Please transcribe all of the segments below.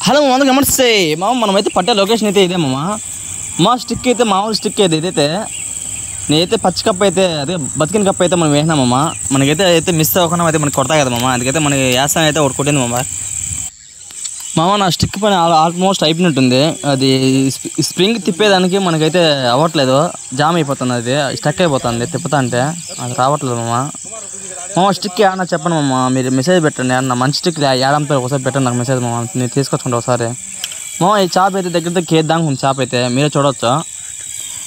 hello మామ నమస్తే మామ మనమైతే పట్టే లొకేషన్ అయితే ఇదే మామ మా స్టిక్ అయితే మామూలు స్టిక్ అయితే ఇదైతే నేనైతే పచ్చి కప్పు అయితే అదే బతికిన కప్పు అయితే మనం వేసినామమ్మా మనకైతే మిస్ అవ్వకుండా అయితే మనకి కొడతాయి కదా మామ అందుకైతే మనకి యాసం అయితే ఒకటి కొట్టింది మామ నా స్టిక్ పని ఆల్మోస్ట్ అయిపోయినట్టుంది అది స్ప్రింగ్ తిప్పేదానికి మనకైతే అవ్వట్లేదు జామ్ అయిపోతుంది అది స్టక్ అయిపోతుంది తిప్పుతా అంటే అది రావట్లేదు మామ స్టిక్ ఏమన్నా చెప్పండి మామ మీరు మెసేజ్ పెట్టండి అన్న మంచి స్టిక్ ఏడంతో ఒకసారి పెట్టండి నాకు మెసేజ్ మామ నేను తీసుకొచ్చుకుంటా ఒకసారి మామ ఈ చాప్ అయితే దగ్గర కేజీ దాకా ఉంది చాప్ అయితే మీరే చూడవచ్చు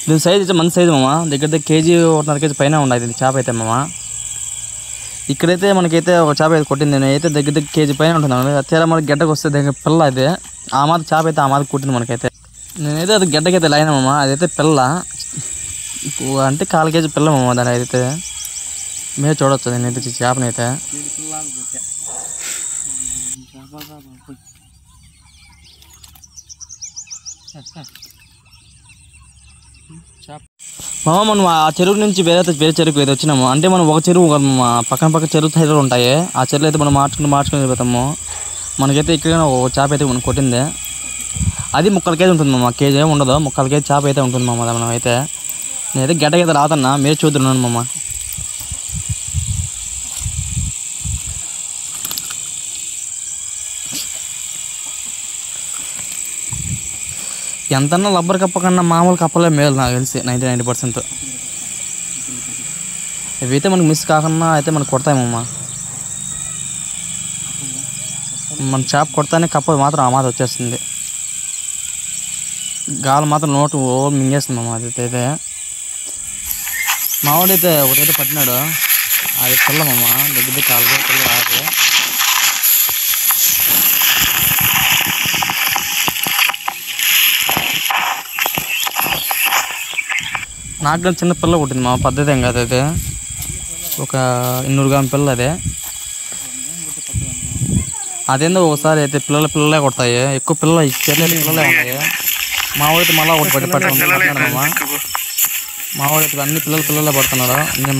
దీని సైజ్ అయితే మంచి సైజు మామ దగ్గర కేజీ 1.5 కేజీ పైన ఉండదు ఇది చాప్ అయితే మామ ఇక్కడైతే మనకైతే ఒక చాప అయితే కొట్టింది నేనైతే దగ్గర కేజీ పైన ఉంటుంది తీరా మనకి గడ్డకు వస్తే దగ్గర పిల్ల అయితే ఆ మాది చాప అయితే ఆ మాది కొట్టింది మనకైతే నేనైతే అది గడ్డకైతే లైనమ్మ అదైతే పిల్ల అంటే 1/4 కేజీ పిల్ల మామ దాని అయితే మీరు చూడవచ్చు నేనైతే చేపనైతే మామ మనం ఆ చెరువు నుంచి వేరే చెరువుకి అయితే వచ్చినాము అంటే మనం ఒక చెరువు పక్కన చెరువులు ఉంటాయి ఆ చెరువులు అయితే మనం మార్చుకుని వెళ్ళిపోతాము మనకైతే ఇక్కడ ఒక చేప అయితే మనం కొట్టింది అది 3/4 కేజీ ఉంటుంది మామ కేజీ ఏమి ఉండదు 3/4 కేజీ చేప అయితే ఉంటుంది మామ మనం అయితే నేనైతే గడ్డకైతే రాదన్నా మీరు చూద్దున్నాను మామ ఎంతన్నా రబ్బర్ కప్ప కన్నా మామూలు కప్పలే మేలు నాకు తెలిసి 90% ఇవైతే మనకు మిస్ కాకుండా అయితే మనకు కొడతాయమ్మా మన చేప కొడతానే కప్ప మాత్రం ఆ మాత్రం వచ్చేస్తుంది గాలి మాత్రం నోటు మింగేస్తుంది అమ్మ అదైతే మావాడైతే ఒకటైతే పట్టినాడు అది పిల్లమమ్మ దగ్గర 4 పిల్ల రాదు నాకు చిన్న పిల్ల కొట్టింది మా పద్ధతి ఏం కాదు అయితే ఒక 200 గ్రాముల పిల్ల అదేందో ఒకసారి అయితే పిల్లలే కొడతాయి ఎక్కువ పిల్లలే ఉంటాయి మా వాడితే మళ్ళీ ఒకటి పట్టుకున్నాడు మా వాడితే అన్ని పిల్లలే పడుతున్నాడు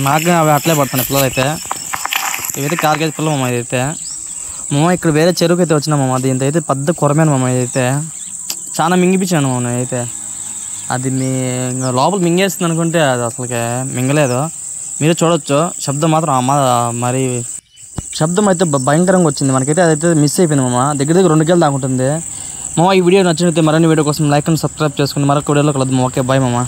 నాకు అవి అట్లే పడుతున్నాయి పిల్లలు అయితే ఇవైతే 4 కేజీ పిల్ల మమ్మ ఇదైతే మమ్మ ఇక్కడ వేరే చెరువుకి అయితే వచ్చినా మమ్మ దీంతో అయితే పెద్ద కొరమేను మమ్మ ఇదైతే చాలా మింగిపించాను మమ్మ అయితే అది లోపల మింగేస్తుంది అనుకుంటే అది అసలుకే మింగలేదు మీరే చూడవచ్చు శబ్దం మాత్రం మరి శబ్దం అయితే భయంకరంగా వచ్చింది మనకైతే అదైతే మిస్ అయిపోయింది మామ దగ్గర 2 కేజీలు దాకా ఉంటుంది మామ ఈ వీడియో నచ్చినట్లయితే మరిన్ని వీడియో కోసం లైక్ అండ్ సబ్స్క్రైబ్ చేసుకుని మరొక వీడియోలో కలుద్దాం ఓకే బాయ్ మామ